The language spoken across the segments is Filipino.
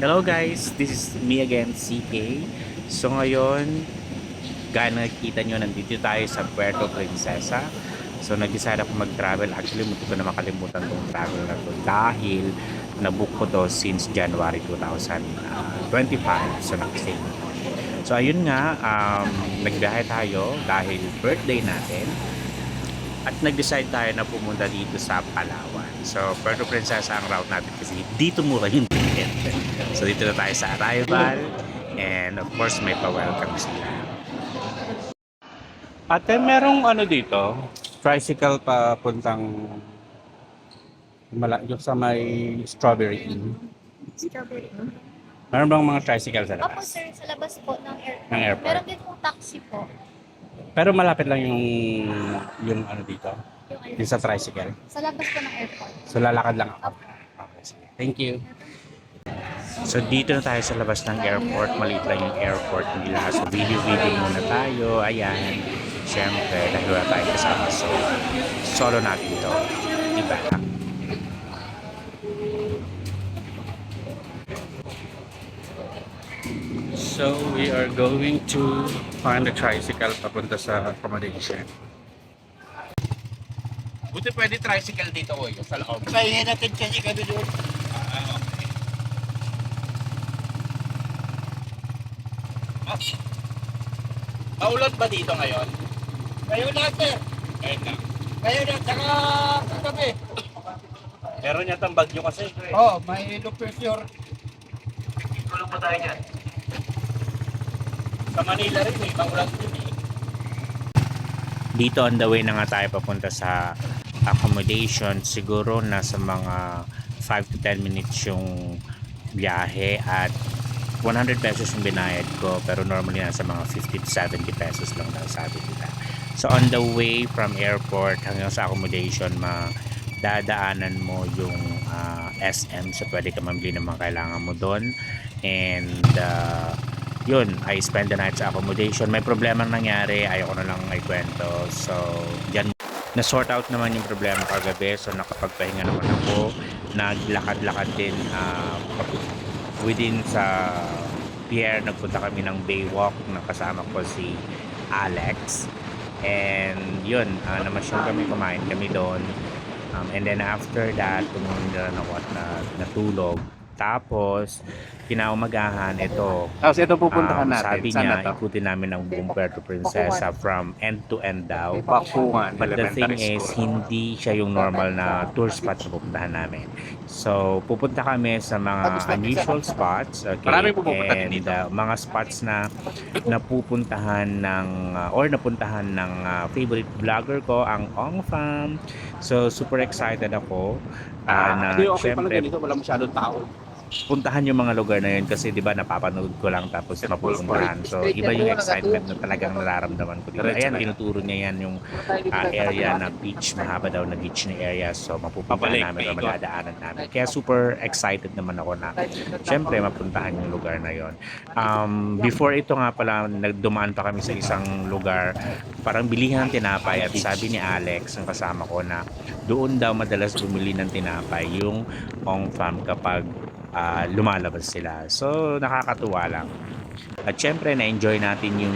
Hello guys, this is me again, CK. So ngayon, gaya na nakikita nyo, nandito tayo sa Puerto Princesa. So nag-decide ako mag-travel. Actually, munti ko na makalimutan tong travel na to dahil nabook ko to since January 2025. So nakasave. So ayun nga, nagbiyahe tayo dahil birthday natin. At nag-decide tayo na pumunta dito sa Palawan. So, Puerto Princesa ang route natin kasi dito mura yung ticket. So, dito na tayo sa arrival. And of course, may pa-welcome sila. Ate, merong ano dito? Tricycle papuntang yung sa may Strawberry Inn. Strawberry. Meron bang mga tricycle sa Opo labas? sir, sa labas po ng airport. Ng airport. Meron din pong taxi po. Pero malapit lang yung ano dito? Yung sa tricycle. Sa labas po ng airport. So, lalakad lang ako. Opo. Okay, sige. Thank you. So dito na tayo sa labas ng airport. Maliit lang yung airport nila. So video muna tayo. Ayan. Siyempre, dahil wala tayo kasama. So solo natin to. Iba. So we are going to find a tricycle papunta sa accommodation. Buti pwede tricycle dito o sa loob. Pahinga natin kasi kami doon. Maulan ba dito ngayon? Ngayon na, sir. Ngayon lang. Ngayon na, saka kagabi. Meron yatang bagyo kasi. Oh, may low pressure. Tulong mo tayo dyan. Sa Manila rin eh, maulan din eh. Dito on the way na nga tayo papunta sa accommodation. Siguro nasa mga 5 to 10 minutes yung biyahe at 100 pesos yung binayad ko pero normally nasa mga 50 to 70 pesos lang daw sabi nila. So on the way from airport hanggang sa accommodation dadaanan mo yung SM so pwede ka mambili ng mga kailangan mo doon and yun, I spend the night sa accommodation. May problema nangyari, ayoko na lang ikwento. So, dyan na-sort out naman yung problema kagabi. So, nakapagpahinga naman ako. Naglakad-lakad din within sa pier. Nagpunta kami ng Baywalk. Nakasama ko si Alex. And yun, namasyal kami, kumain kami doon. And then after that, tumunin na ako at natulog. Tapos, kinaumagahan ito. Tapos ito pupuntahan natin. Sabi Saan niya, na to? ikutin namin ang buong Puerto Princesa from end to end daw. Pakungan But the thing Elementary is, School. hindi siya yung normal na tour spot na pupuntahan namin. So, pupunta kami sa mga unusual spots. Okay? Maraming pumupunta din And dito. mga spots na napupuntahan ng or napuntahan ng favorite vlogger ko, ang Ong Fam. So, super excited ako na Hindi, okay pala syempre ganito. Wala masyadong tao. puntahan yung mga lugar na yun kasi 'di ba napapanood ko lang tapos mapupuntahan. So iba yung excitement na talagang nararamdaman ko dito. Ayan, tinuturo niya yan yung area na beach, mahaba daw na beach na area. So mapupuntahan namin o madadaanan namin. Kaya super excited naman ako na syempre mapuntahan yung lugar na yon. Before ito nga pala, nagdumaan pa kami sa isang lugar, parang bilihan ng tinapay at sabi ni Alex, ang kasama ko, na doon daw madalas bumili ng tinapay yung Ong Fam kapag lumalabas sila. So, nakakatuwa lang. At syempre, na-enjoy natin yung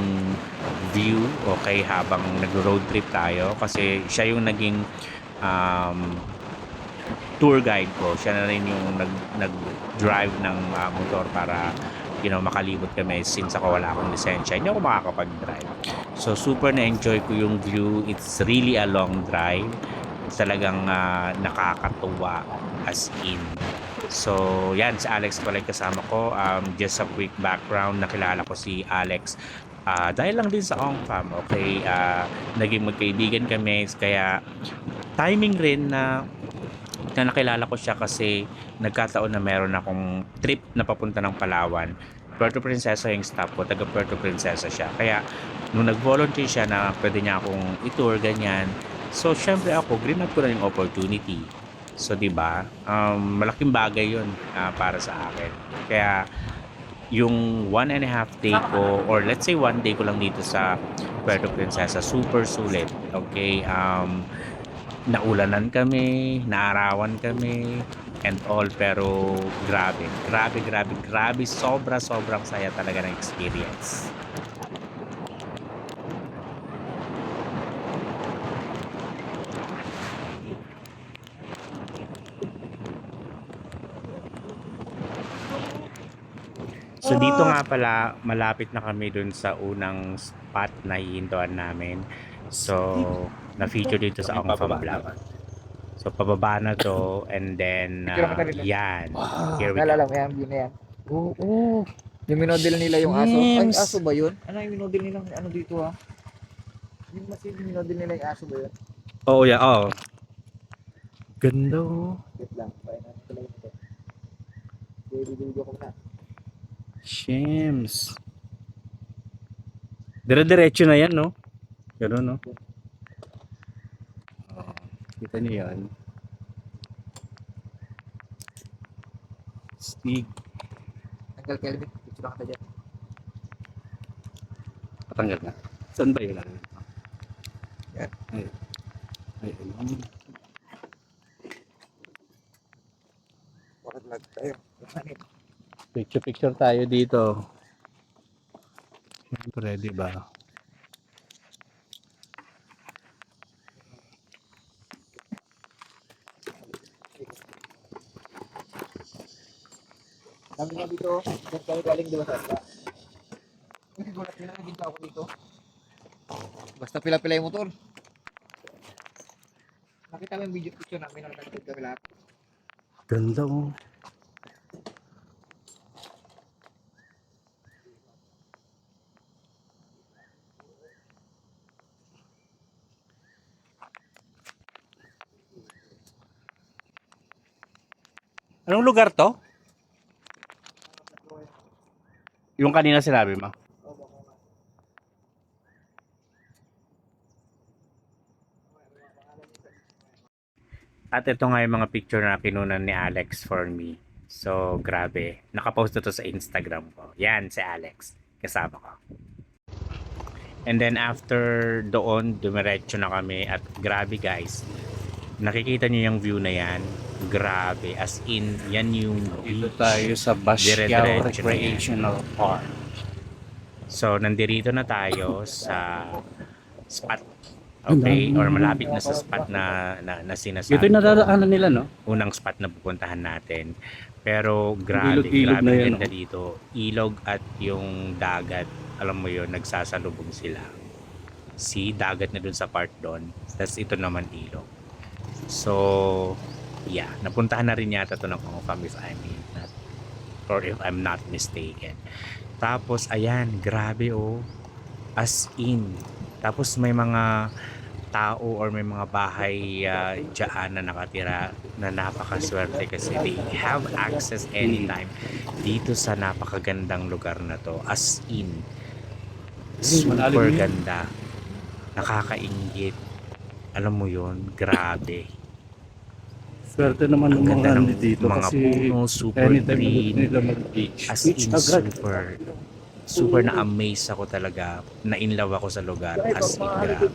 view, okay, habang nag-road trip tayo. Kasi siya yung naging tour guide ko. Siya na rin yung nag-drive ng motor para makalibot kami since ako wala akong lisensya. Hindi ako makakapag-drive. So, super na-enjoy ko yung view. It's really a long drive. Talagang nakakatuwa as in. So, yan, si Alex pala yung kasama ko. Just a quick background, nakilala ko si Alex dahil lang din sa Ong Fam, okay? Naging magkaibigan kami, kaya timing rin na nakilala ko siya kasi nagkataon na meron akong trip na papunta ng Palawan. Puerto Princesa yung stop ko, taga Puerto Princesa siya. Kaya, nung nag-volunteer siya na pwede niya akong itour, ganyan. So, syempre ako, greenup ko na yung opportunity. So, di ba? Malaking bagay 'yun para sa akin. Kaya yung 1.5 day ko or let's say 1 day ko lang dito sa Puerto Princesa, super sulit. Okay? Naulanan kami, naarawan kami, and all. Pero grabe, grabe, grabe, grabe. Sobrang saya talaga ng experience. So dito nga pala, malapit na kami dun sa unang spot na hihintuan namin. So, na-feature dito sa Ong Fam Vlog. So, pababa na to, and then, yan. Here we go. Naalala mo yan, yun na yan. Oo. Yung minodel nila yung aso. Ay, Yes. aso ba yun? Ano yung minodel nila? Ano dito ha? Yung mas yung minodel nila yung aso ba yun? Oo, yeah, oo. Ganda, oh. Wait lang. Kaya na talaga ito. Video ko na. Shems. Dire-diretso na yan, no? Gano'n, no? Oh, kita niyo yan. Stig. Tanggal Kelvin. Picture ka dyan. Patanggal na. Saan ba yun? Yan. Ay. Ay, ayun. Bakit lag tayo? Picture tayo dito. Ready ba? Kami nga dito. Diyan kami galing di ba sa Asla? Hindi ko na naging tao ko dito. Basta pila-pila yung motor. Nakita mo yung video picture namin na nagtagod kami lahat. Ganda, oh. Anong lugar to? Yung kanina sinabi mo. At ito nga yung mga picture na kinunan ni Alex for me. So, grabe. Nakapost na to sa Instagram ko. Yan, si Alex. Kasama ko. And then after doon, dumiretso na kami. At grabe guys. Nakikita niyo yung view na yan. Grabe. As in, yan yung Dito tayo sa Basyaw Dire-diretso na yan. Recreational Park. So, nandirito na tayo sa spot. Okay? Or malapit na sa spot na sinasabi. Ito yung nadadaanan nila, no? Unang spot na pupuntahan natin. Pero grabe, Ilog-ilog grabe na yan, ganda dito. Ilog at yung dagat, alam mo yun, nagsasalubong sila. See, dagat na dun sa part doon. Tapos ito naman ilog. So, yeah, napuntahan na rin yata to ng Ong Fam if I'm not mistaken. Tapos, ayan, grabe oh. As in. Tapos may mga tao or may mga bahay dyan na nakatira na napakaswerte kasi they have access anytime dito sa napakagandang lugar na to. As in, super ganda. Nakakainggit. Alam mo yun, grabe. Swerte naman Ang ng ganda mga ng dito mga kasi puno, super anytime green. nila mag-beach. As Beach in, agad. super na-amaze ako talaga. Na-inlove ako sa lugar. As in, grabe.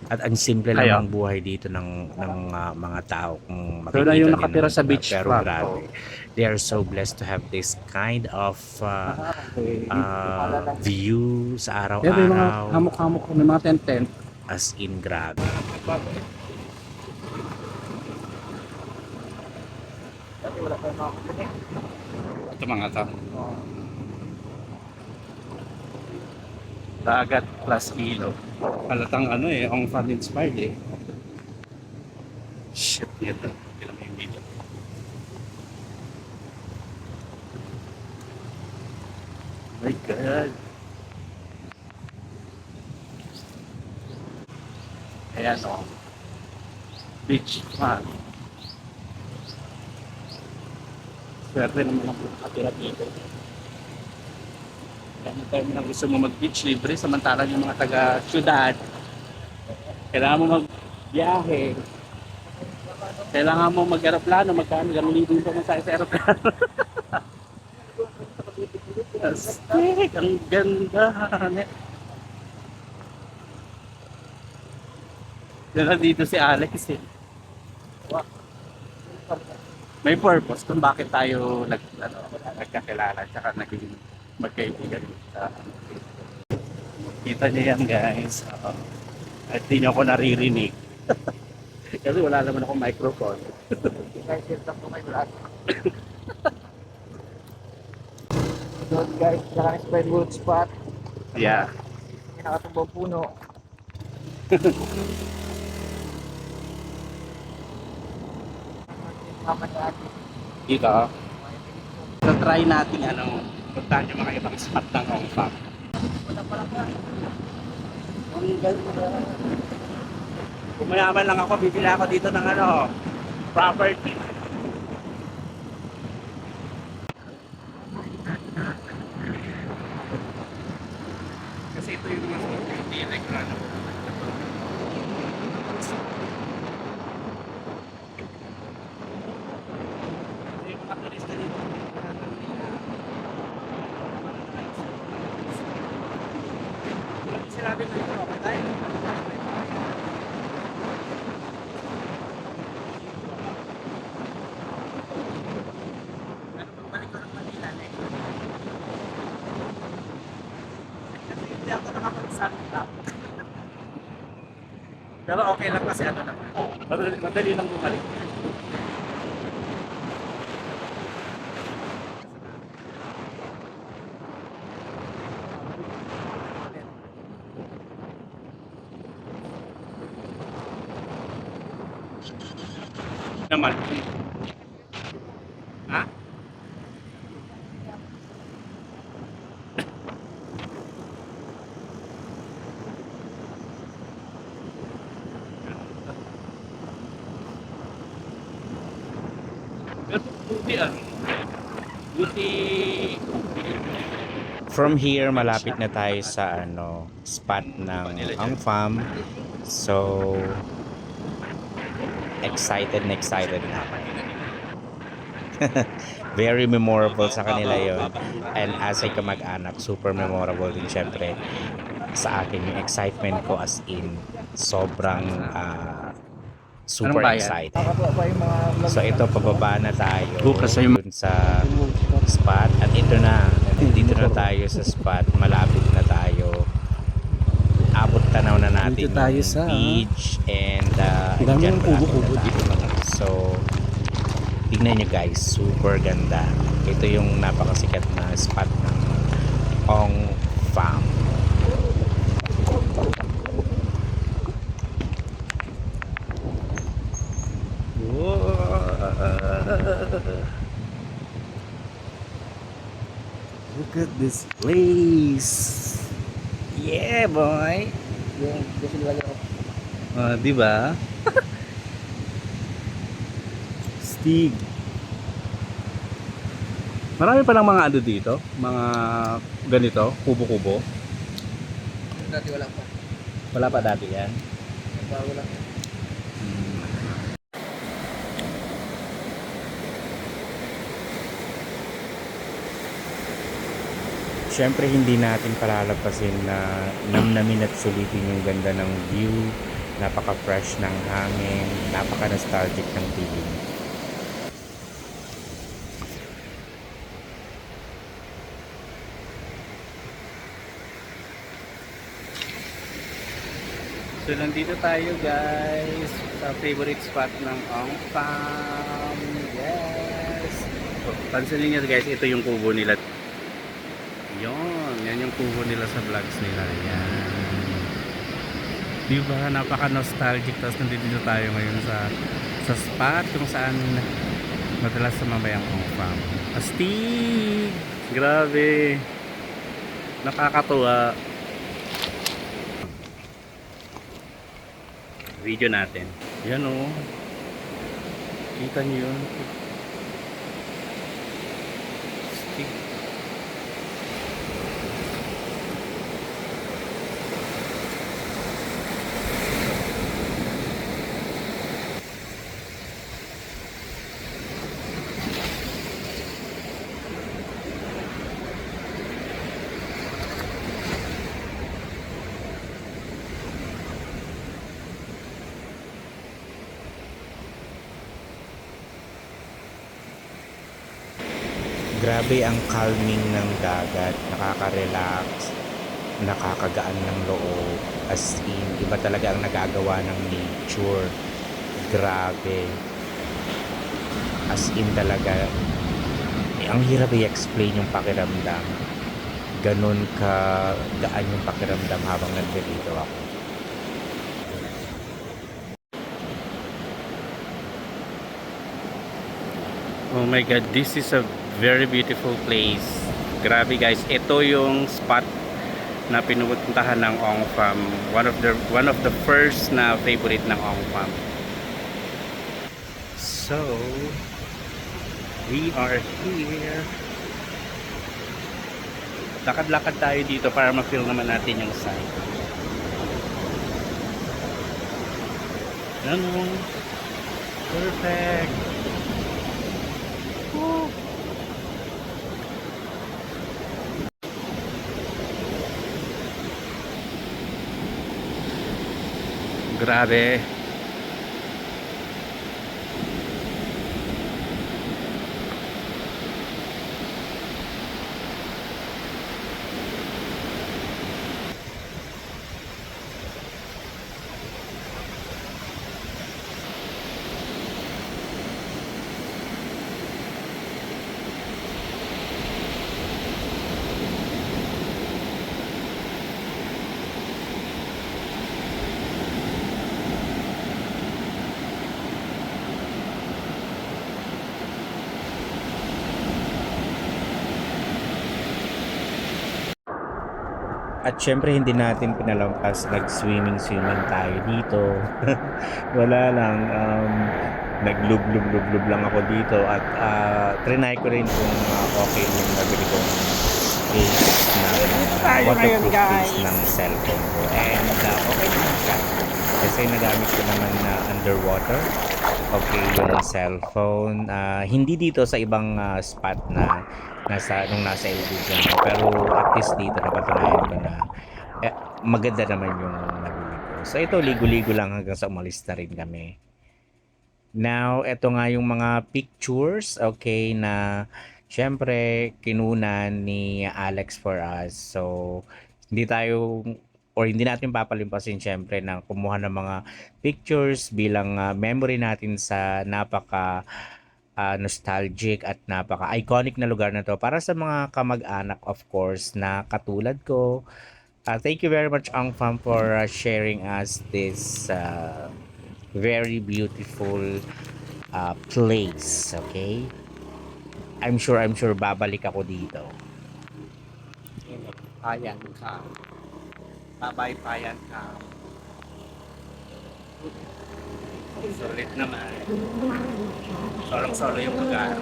At ang simple lang Kaya? ng buhay dito ng mga tao kung Pero makikita na yung din nakatira ng sa lugar. beach Pero park. grabe. They are so blessed to have this kind of view sa Kaya may mga araw-araw. hamok-hamok, may mga tent-tent. As in, grabe. Ito mga to. Dagat plus ilog. Halatang ano eh, Ong Fam inspired eh. Shit, ito. Kailan yung video. Oh my God. Ayan o. Beach man. Swerte ng mga nakatira dito. Kaya tayo nang gusto mo mag-beach libre, samantalang yung mga taga-syudad, kailangan mo mag-biyahe. Kailangan mo mag-aeroplano, magkano, gano'ng libo yung pamasahe sa aeroplano. Astig, ang ganda. Nandito si Alex eh. May purpose kung bakit tayo nagkakilala tsaka naging magkaibigan sa kita niyo yan guys. At di niyo ako naririnig. Kasi wala naman akong microphone. Guys, lang po kayo lahat. Doon guys, naka-inspired wood spot. Yeah. May nakatumbang puno. Mama ni ate. Dito. So try natin puntahan yung mga ibang spot ng Hong Kong. Kung mayaman lang ako, bibili ako dito ng property. Kasi ito yung mga direct na yung mga turista dito. Sinabi ko ito, okay tayo. Ano bang balik ko ng Manila, eh? Kasi hindi ako nakapag-sunblock. Pero okay lang kasi naman. Madali lang bumalik. Naman. Ha? Buti Buti. From here, malapit na tayo sa spot ng Ang Farm. So, excited na. Very memorable sa kanila yon. And as a kamag-anak, super memorable din syempre sa akin yung excitement ko, as in sobrang super Anong bayan? excited. Nakakatuwa pa yung mga vlog. So ito, pababa na tayo Bukas ay dun sa spot. At ito na, dito na tayo sa spot. Malapit na tayo. Abot tanaw na natin Dito tayo yung sa beach and dami dyan ng kubo-kubo malapit na tayo. So, tignan nyo guys, super ganda. Ito yung napakasikat na spot ng Ong Farm. Look at this place. Yeah, boy. Yung gusto nila yung Di ba? Stig. Marami pa lang mga dito, mga ganito, kubo-kubo. dati wala pa. Wala pa dati yan. Bago lang. Siyempre hindi natin palalampasin na namnamin at sulitin yung ganda ng view, napaka-fresh ng hangin, napaka-nostalgic ng feeling. So nandito tayo guys sa favorite spot ng Ong Farm. Yes. Pansinin niyo guys, ito yung kubo nila. Yan yung kubo nila sa vlogs nila. Yan. Diba? Napaka-nostalgic. Tapos nandito tayo ngayon sa spot kung saan madalas sumabay ang Ong Farm. Astig! Grabe! Nakakatuwa. Video natin. Yan o. Kita niyo yun. Astig. Grabe ang calming ng dagat, nakaka-relax, nakakagaan ng loob. As in, iba talaga ang nagagawa ng nature. Grabe. As in talaga, ang hirap i-explain yung pakiramdam. Ganun ka gaan yung pakiramdam habang nandito ako. Oh my God, this is a very beautiful place. Grabe guys, ito yung spot na pinupuntahan ng Ong Fam. One of the first na favorite ng Ong Fam. So, we are here. Lakad-lakad tayo dito para ma-feel naman natin yung site. Ano? Perfect. Woo. Grabe. At syempre hindi natin pinalampas, nag-swimming tayo dito. Wala lang, naglub-lub-lub lang ako dito at trinay ko rin kung okay yung nabili kong case ng waterproof case ng cellphone ko. And okay naman siya. Kasi nagamit ko naman na underwater. Okay yung cellphone. Hindi dito sa ibang spot na nung nasa Ilocos ko. Pero at least dito napatunayan ko na maganda naman yung nabili ko. So ito, ligo-ligo lang hanggang sa umalis na rin kami. Now, ito nga yung mga pictures, okay, na syempre kinunan ni Alex for us. So, hindi natin papalimpasin syempre na kumuha ng mga pictures bilang memory natin sa napaka nostalgic at napaka-iconic na lugar na to para sa mga kamag-anak of course na katulad ko. Thank you very much Ang Fam for sharing us this very beautiful place, okay? I'm sure babalik ako dito. Payan ka. Bye-bye, payan ka. Sulit naman. Solong-solo yung lugar.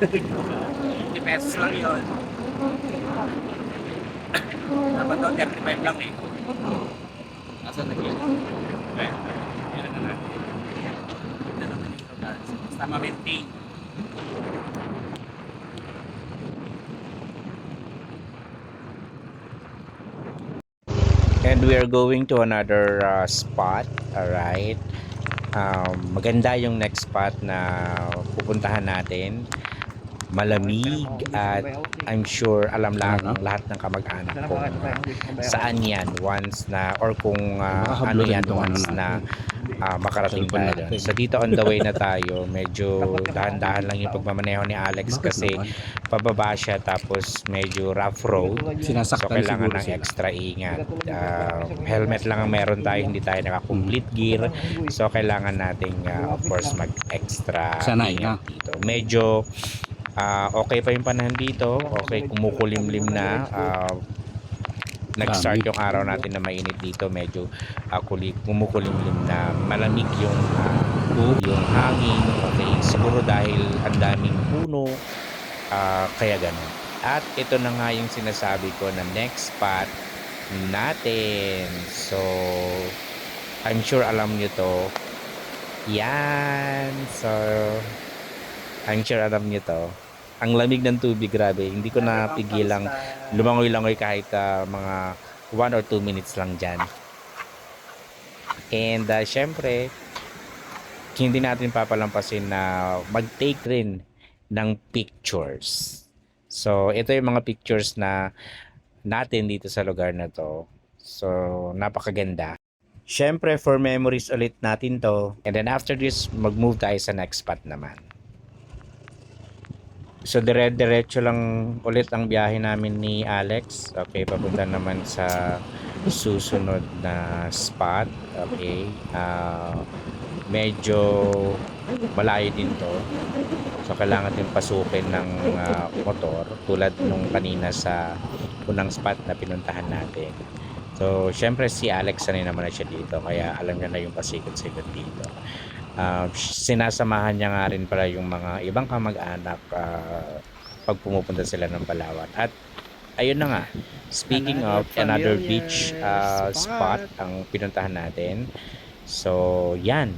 50 pesos lang yun. Dapat doon 35 lang eh. Nasaan na yun? Okay. Yan na natin. Ganda naman yung lugar. Basta ma-maintain. And we are going to another spot, alright? Maganda yung next spot na pupuntahan natin. Malamig at I'm sure alam lang ang lahat ng kamag-anak kung saan yan once na or kung ano yan once na makarating tayo doon. So dito on the way na tayo, medyo dahan-dahan lang yung pagmamaneho ni Alex kasi pababa siya tapos medyo rough road. So kailangan ng extra ingat. Helmet lang ang meron tayo, hindi tayo naka-complete gear. So kailangan nating of course mag-extra ingat dito. Medyo okay pa yung panahon dito. Okay, kumukulimlim na. Nag-start yung araw natin na mainit dito. Medyo kumukulimlim na. Malamig yung hangin. Okay, siguro dahil ang daming puno. Kaya ganun. At ito na nga yung sinasabi ko na next spot natin. So, I'm sure alam nyo to. Yan. So, I'm sure alam nyo to. Ang lamig ng tubig, grabe. Hindi ko napigilang lumangoy-langoy kahit mga 1 or 2 minutes lang dyan. And syempre, hindi natin papalampasin na mag-take rin ng pictures. So, ito yung mga pictures na natin dito sa lugar na to. So, napakaganda. Siyempre, for memories ulit natin to. And then after this, mag-move tayo sa next spot naman. So, dire-diretso lang ulit ang biyahe namin ni Alex. Okay, papunta naman sa susunod na spot. Okay. Medyo malayo din to. So, kailangan din pasukin ng motor tulad nung kanina sa unang spot na pinuntahan natin. So, syempre si Alex sanay naman na siya dito kaya alam niya na yung pasikot-sikot dito. Sinasamahan niya nga rin pala yung mga ibang kamag-anak pag pumupunta sila ng Palawan. At ayun na nga, speaking of another beach spot ang pinuntahan natin. So, yan.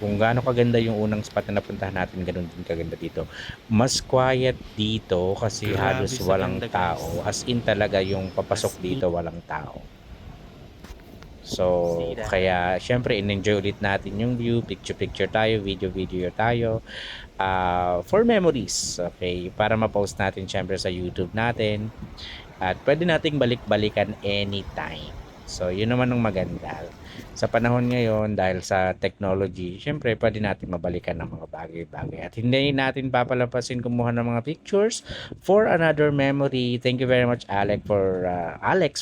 Kung gaano kaganda yung unang spot na napuntahan natin, ganoon din kaganda dito. Mas quiet dito kasi Grabe halos sa walang ganda, guys. tao. As in talaga yung papasok dito walang tao. So, kaya syempre in-enjoy ulit natin yung view, picture tayo, video tayo. For memories, okay? Para ma-post natin syempre sa YouTube natin. At pwede nating balik-balikan anytime. So, yun naman ang maganda. Sa panahon ngayon, dahil sa technology, syempre, pwede natin mabalikan ng mga bagay-bagay. At hindi natin papalapasin kumuha ng mga pictures for another memory. Thank you very much, Alex,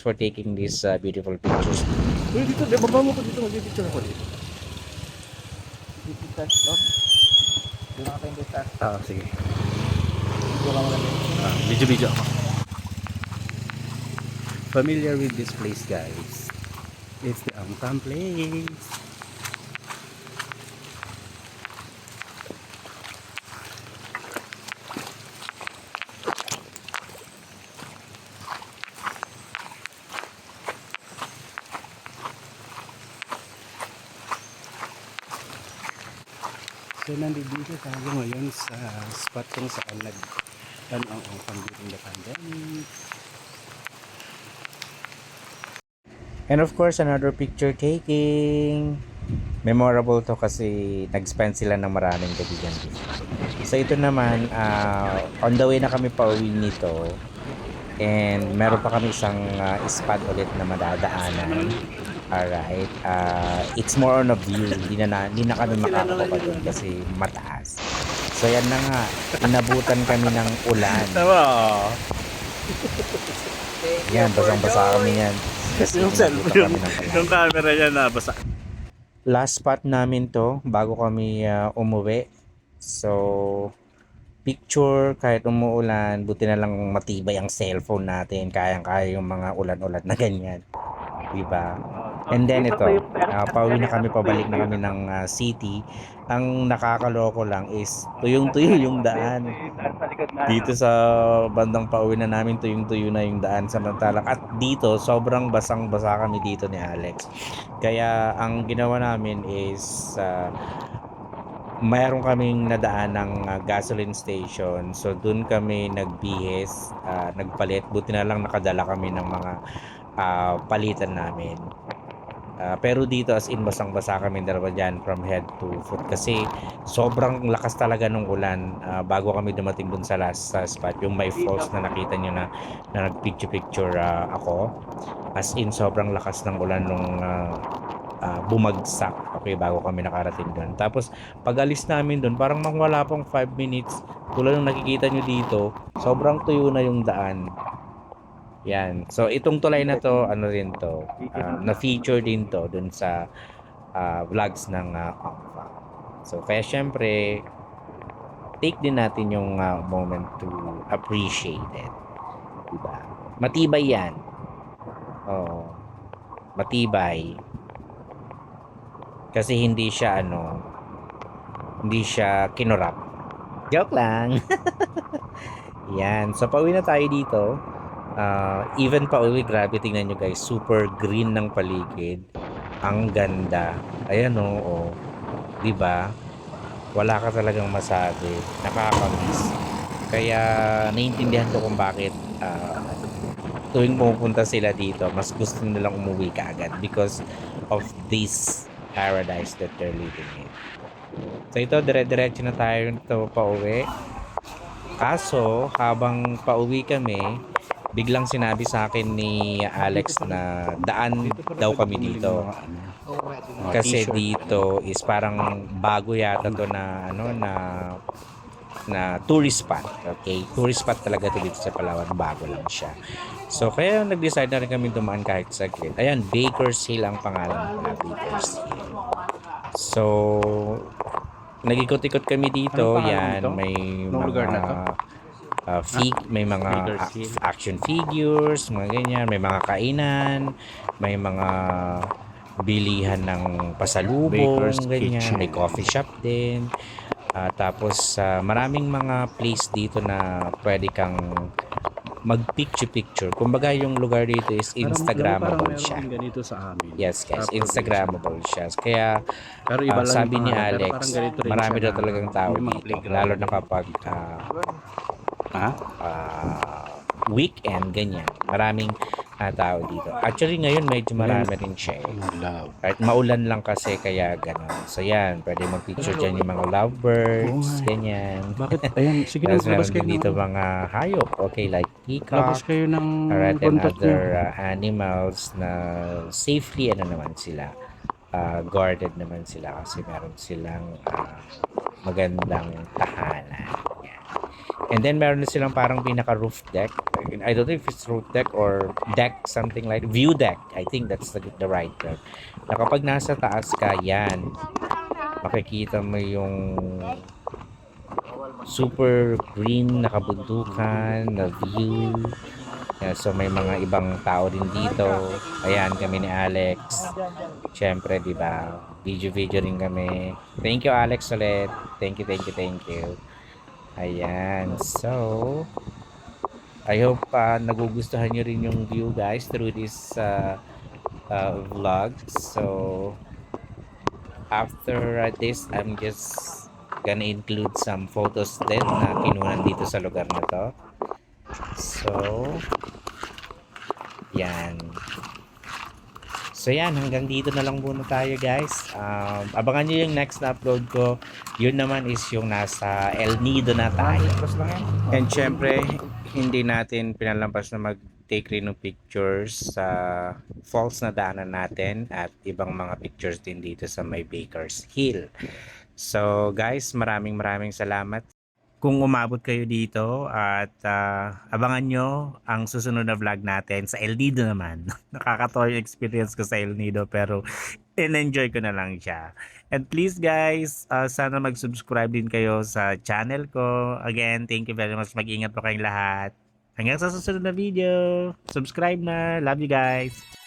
for taking these beautiful pictures. Uy, dito, baba mo ko dito, mag-picture ako dito. Dito, doon. Doon na tayong dito. Sige. Dito ka maganda. Video ako. Familiar with this place, guys. It's the Angkam place. So, nandito tayo ngayon sa spot kung saan nag-tanaw ang during the pandemic. And of course, another picture taking. Memorable to kasi nag-spend sila ng maraming gabi dyan dito. So ito naman, on the way na kami pa uwi nito. And meron pa kami isang spot ulit na madadaanan. Alright. It's more on a view. Hindi na kami makakakuha doon kasi mataas. So yan na nga. Inabutan kami ng ulan. Tama. Yan, basang-basa kami yan. Kasi inabutan kami ng ulan. Yung camera niya nabasa. Last spot namin to bago kami umuwi. So, picture kahit umuulan, buti na lang matibay ang cellphone natin. Kayang-kaya yung mga ulan-ulan na ganyan. Diba? And then ito, pauwi na kami, pabalik na kami ng city. Ang nakakaloko lang is tuyong-tuyo yung daan. Dito sa bandang pauwi na namin, tuyong-tuyo na yung daan samantalang. At dito, sobrang basang-basa kami dito ni Alex. Kaya ang ginawa namin is mayroon kaming nadaan ng gasoline station. So doon kami nagbihis, nagpalit. Buti na lang nakadala kami ng mga palitan namin. Pero dito as in basang-basa kami dalawa dyan from head to foot kasi sobrang lakas talaga ng ulan bago kami dumating dun sa last spot, yung may falls na nakita nyo na nagpicture ako. As in sobrang lakas ng ulan nung bumagsak, okay, bago kami nakarating dun. Tapos pag alis namin dun, parang wala pang 5 minutes, tulad ng nakikita nyo dito, sobrang tuyo na yung daan. Yan. So itong tulay na to, ano rin to, na-feature din to dun sa vlogs ng Angkam. So kaya syempre, take din natin yung moment to appreciate it. Diba? Matibay yan. Oh, matibay. Kasi hindi siya hindi siya kinurap. Joke lang. Yan. So pauwi na tayo dito. Even pa uwi, grabe, tingnan nyo guys, super green ng paligid, ang ganda, ayan o, diba, wala ka talagang masabi, nakakamiss. Kaya naiintindihan ko kung bakit tuwing pumupunta sila dito, mas gusto nilang umuwi kaagad because of this paradise that they're living in. So ito, dire-diretso na tayo ito pauwi. Kaso, habang pauwi kami, biglang sinabi sa akin ni Alex na daan daw kami dito. Kasi dito is parang bago yata to na ano na tourist spot. Okay, tourist spot talaga to dito sa Palawan, bago lang siya. So kaya nag-decide na rin kami dumaan kahit saglit. Ayan, Baker's Hill ang pangalan pala, Baker's Hill. So nag-ikot-ikot kami dito. Anong pangalan Yan, nito? may Anong lugar na to? may mga Baker's Hill. action figures, mga ganyan, may mga kainan, may mga bilihan ng pasalubong, Baker's ganyan, Kitchen. may coffee shop din. Tapos maraming mga place dito na pwede kang mag-picture-picture. Kumbaga yung lugar dito is Instagrammable siya. Ganito sa amin. Yes guys, Sa Instagrammable siya. Kaya Pero iba lang sabi yung ni pangalan, pero Alex, parang ganito rin marami siya daw na talagang tao may mga dito. playground. Lalo na kapag Ha? weekend, ganyan. Maraming tao dito. Actually, ngayon medyo marami rin siya eh. Love. Kahit maulan lang kasi, kaya gano'n. So yan, pwede mag-picture dyan yung mga lovebirds, ganyan. Bakit? Ayan, sige na, Tapos labas meron kayo din dito ng... mga hayop, okay, like Labas peacock, kayo ng alright, and contact niyo. other animals na safely, ano naman sila, guarded naman sila kasi meron silang magandang tahanan. Yan. And then meron na silang parang pinaka roof deck. I don't know if it's roof deck or deck, something like view deck. I think that's the right term. Na kapag nasa taas ka, yan, makikita mo yung super green na kabundukan, na view. Yeah, so may mga ibang tao din dito. Ayan, kami ni Alex. Siyempre, di ba? Video rin kami. Thank you, Alex, ulit. Thank you. Ayan. So, I hope nagugustuhan nyo rin yung view, guys, through this vlog. So, after this, I'm just gonna include some photos din na kinunan dito sa lugar na to. So, yan. So yan, hanggang dito na lang muna tayo guys. Abangan nyo yung next na upload ko. Yun naman is yung nasa El Nido na tayo. And syempre, hindi natin pinalampas na mag-take rin ng pictures sa falls na daanan natin at ibang mga pictures din dito sa may Baker's Hill. So guys, maraming salamat kung umabot kayo dito at abangan nyo ang susunod na vlog natin sa El Nido naman. Nakakatawa yung experience ko sa El Nido pero in-enjoy ko na lang siya. And please guys, sana mag-subscribe din kayo sa channel ko. Again, thank you very much. Mag-ingat po kayong lahat. Hanggang sa susunod na video. Subscribe na. Love you guys.